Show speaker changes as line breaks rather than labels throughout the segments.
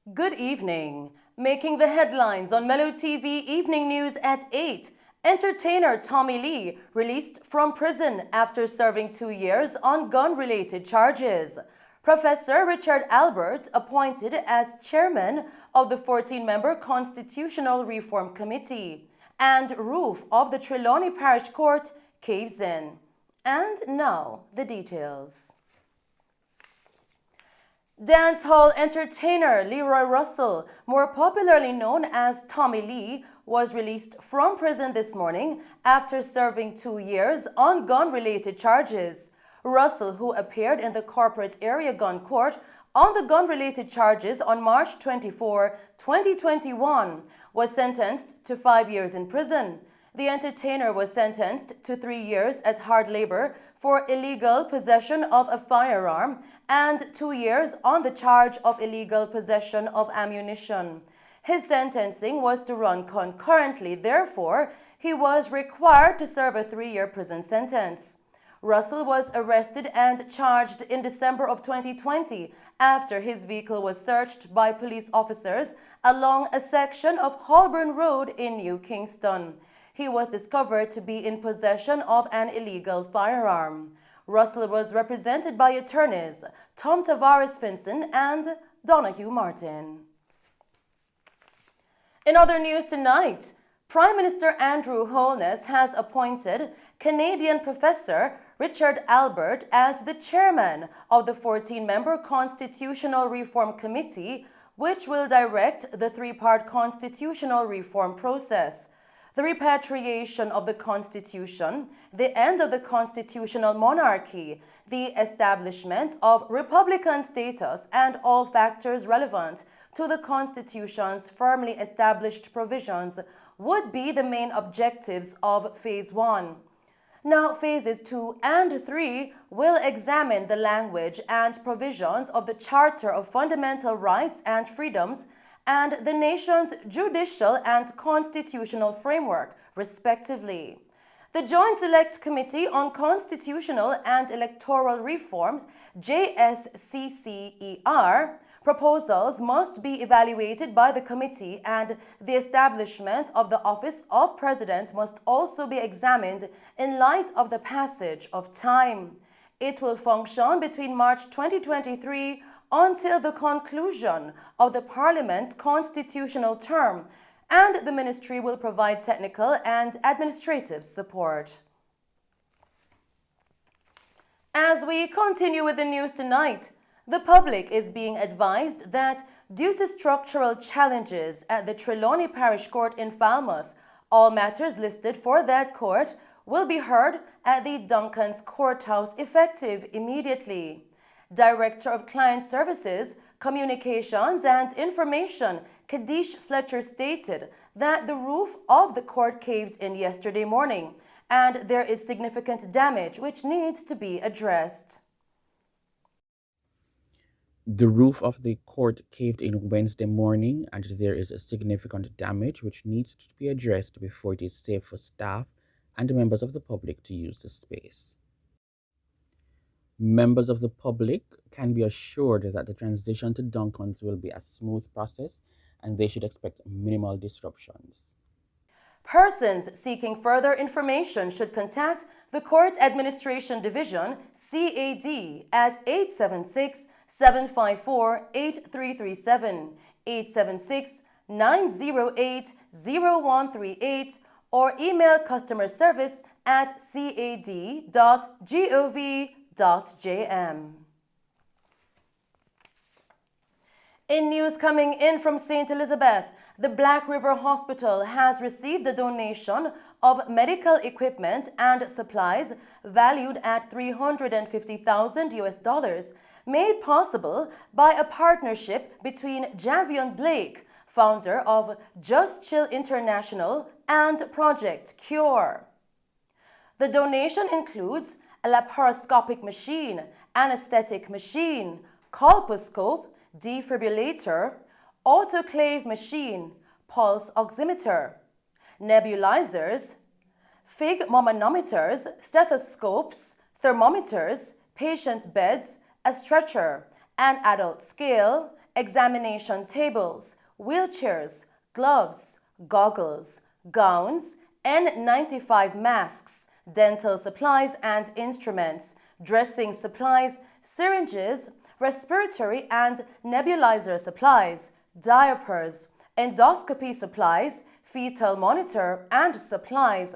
Good evening. Making the headlines on Mello TV Evening News at 8, entertainer Tommy Lee released from prison after serving 2 years on gun-related charges. Professor Richard Albert appointed as chairman of the 14-member Constitutional Reform Committee. And roof of the Trelawney Parish Court caves in. And now, the details. Dancehall entertainer Leroy Russell, more popularly known as Tommy Lee, was released from prison this morning after serving 2 years on gun-related charges. Russell, who appeared in the corporate area gun court on the gun-related charges on March 24, 2021, was sentenced to 5 years in prison. The entertainer was sentenced to 3 years at hard labor for illegal possession of a firearm and 2 years on the charge of illegal possession of ammunition. His sentencing was to run concurrently, therefore, he was required to serve a 3-year prison sentence. Russell was arrested and charged in December of 2020 after his vehicle was searched by police officers along a section of Holborn Road in New Kingston. He was discovered to be in possession of an illegal firearm. Russell was represented by attorneys Tom Tavares Finson and Donahue Martin. In other news tonight, Prime Minister Andrew Holness has appointed Canadian Professor Richard Albert as the chairman of the 14-member Constitutional Reform Committee, which will direct the 3-part constitutional reform process. The repatriation of the Constitution, the end of the constitutional monarchy, the establishment of Republican status, and all factors relevant to the Constitution's firmly established provisions would be the main objectives of Phase 1. Now, Phases 2 and 3 will examine the language and provisions of the Charter of Fundamental Rights and Freedoms and the nation's judicial and constitutional framework, respectively. The Joint Select Committee on Constitutional and Electoral Reforms, JSCCER, proposals must be evaluated by the committee, and the establishment of the Office of President must also be examined in light of the passage of time. It will function between March 2023 until the conclusion of the Parliament's constitutional term, and the Ministry will provide technical and administrative support. As we continue with the news tonight, the public is being advised that due to structural challenges at the Trelawney Parish Court in Falmouth, all matters listed for that court will be heard at the Duncan's Courthouse effective immediately. Director of Client Services, Communications and Information, Kadish Fletcher, stated that the roof of the court caved in yesterday morning and there is significant damage which needs to be addressed.
The roof of the court caved in Wednesday morning and there is a significant damage which needs to be addressed before it is safe for staff and members of the public to use the space. Members of the public can be assured that the transition to Duncan's will be a smooth process and they should expect minimal disruptions.
Persons seeking further information should contact the Court Administration Division, CAD, at 876-754-8337, 876-908-0138, or email customer service at cad.gov.jm. In news coming in from St. Elizabeth, the Black River Hospital has received a donation of medical equipment and supplies valued at $350,000 made possible by a partnership between Javion Blake, founder of Just Chill International, and Project Cure. The donation includes a laparoscopic machine, anesthetic machine, colposcope, defibrillator, autoclave machine, pulse oximeter, nebulizers, phygmomanometers, stethoscopes, thermometers, patient beds, a stretcher, an adult scale, examination tables, wheelchairs, gloves, goggles, gowns, N95 masks, dental supplies and instruments, dressing supplies, syringes, respiratory and nebulizer supplies, diapers, endoscopy supplies, fetal monitor and supplies,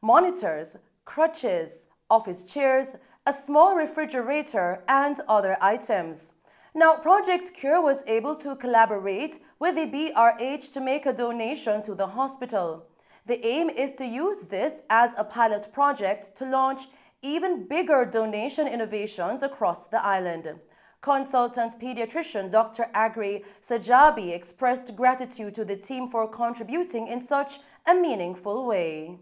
monitors, crutches, office chairs, a small refrigerator, and other items. Now, Project Cure was able to collaborate with the BRH to make a donation to the hospital. The aim is to use this as a pilot project to launch even bigger donation innovations across the island. Consultant pediatrician Dr. Agri Sajabi expressed gratitude to the team for contributing in such a meaningful way.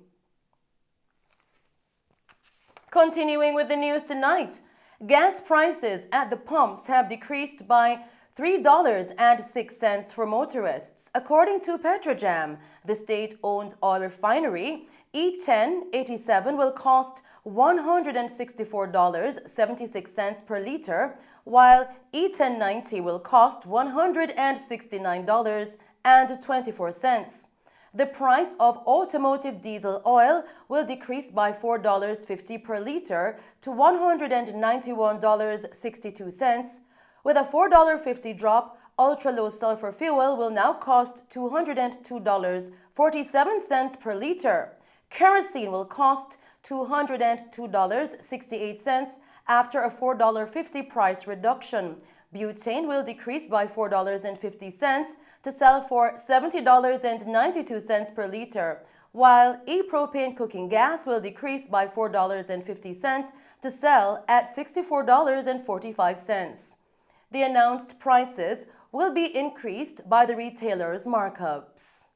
Continuing with the news tonight, gas prices at the pumps have decreased by $3.06 for motorists. According to Petrojam, the state-owned oil refinery, E1087 will cost $164.76 per liter, while E1090 will cost $169.24. The price of automotive diesel oil will decrease by $4.50 per liter to $191.62. With a $4.50 drop, ultra-low sulfur fuel will now cost $202.47 per liter. Kerosene will cost $202.68 after a $4.50 price reduction. Butane will decrease by $4.50 to sell for $70.92 per liter, while e-propane cooking gas will decrease by $4.50 to sell at $64.45. The announced prices will be increased by the retailers' markups.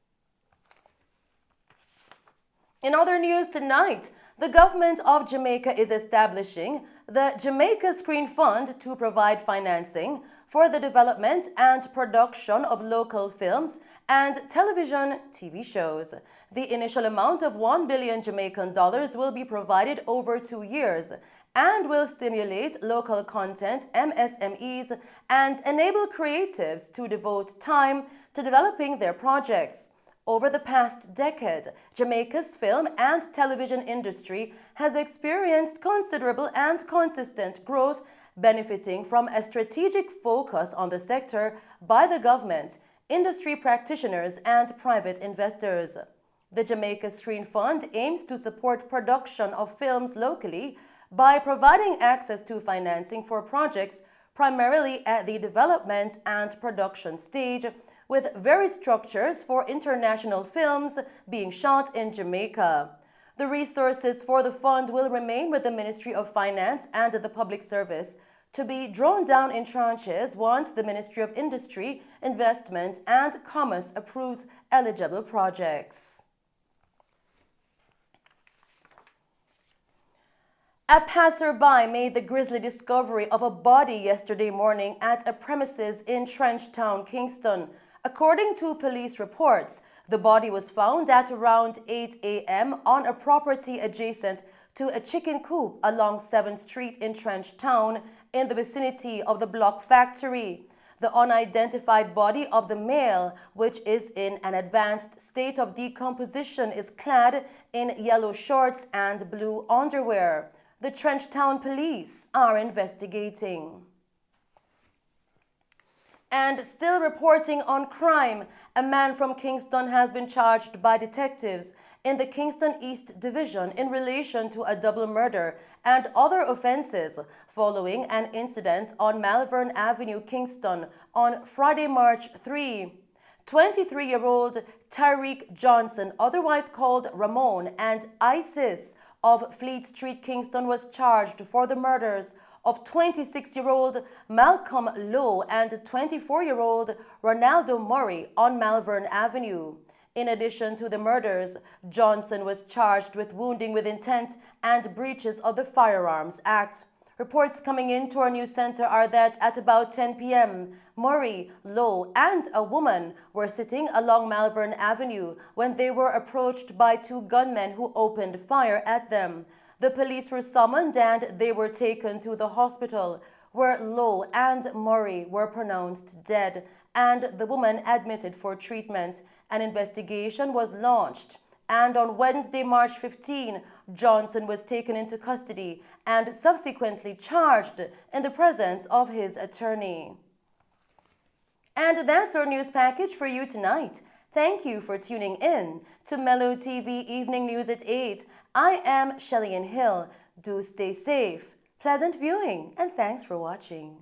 In other news tonight, the government of Jamaica is establishing the Jamaica Screen Fund to provide financing for the development and production of local films and television TV shows. The initial amount of $1 billion Jamaican dollars will be provided over 2 years and will stimulate local content MSMEs and enable creatives to devote time to developing their projects. Over the past decade, Jamaica's film and television industry has experienced considerable and consistent growth, benefiting from a strategic focus on the sector by the government, industry practitioners, and private investors. The Jamaica Screen Fund aims to support production of films locally by providing access to financing for projects primarily at the development and production stage, with various structures for international films being shot in Jamaica. The resources for the fund will remain with the Ministry of Finance and the Public Service to be drawn down in tranches once the Ministry of Industry, Investment and Commerce approves eligible projects. A passerby made the grisly discovery of a body yesterday morning at a premises in Trenchtown, Kingston. According to police reports, the body was found at around 8 a.m. on a property adjacent to a chicken coop along 7th Street in Trenchtown in the vicinity of the block factory. The unidentified body of the male, which is in an advanced state of decomposition, is clad in yellow shorts and blue underwear. The Trenchtown police are investigating. And still reporting on crime, a man from Kingston has been charged by detectives in the Kingston East Division in relation to a double murder and other offenses following an incident on Malvern Avenue, Kingston on Friday, March 3. 23-year-old Tyreek Johnson, otherwise called Ramon, and Isis of Fleet Street, Kingston, was charged for the murders of 26-year-old Malcolm Lowe and 24-year-old Ronaldo Murray on Malvern Avenue. In addition to the murders, Johnson was charged with wounding with intent and breaches of the Firearms Act. Reports coming into our news center are that at about 10 p.m., Murray, Lowe, and a woman were sitting along Malvern Avenue when they were approached by two gunmen who opened fire at them. The police were summoned and they were taken to the hospital, where Lowe and Murray were pronounced dead and the woman admitted for treatment. An investigation was launched, and on Wednesday, March 15, Johnson was taken into custody and subsequently charged in the presence of his attorney. And that's our news package for you tonight. Thank you for tuning in to Mello TV Evening News at 8. I am Shelley Hill. Do stay safe, pleasant viewing, and thanks for watching.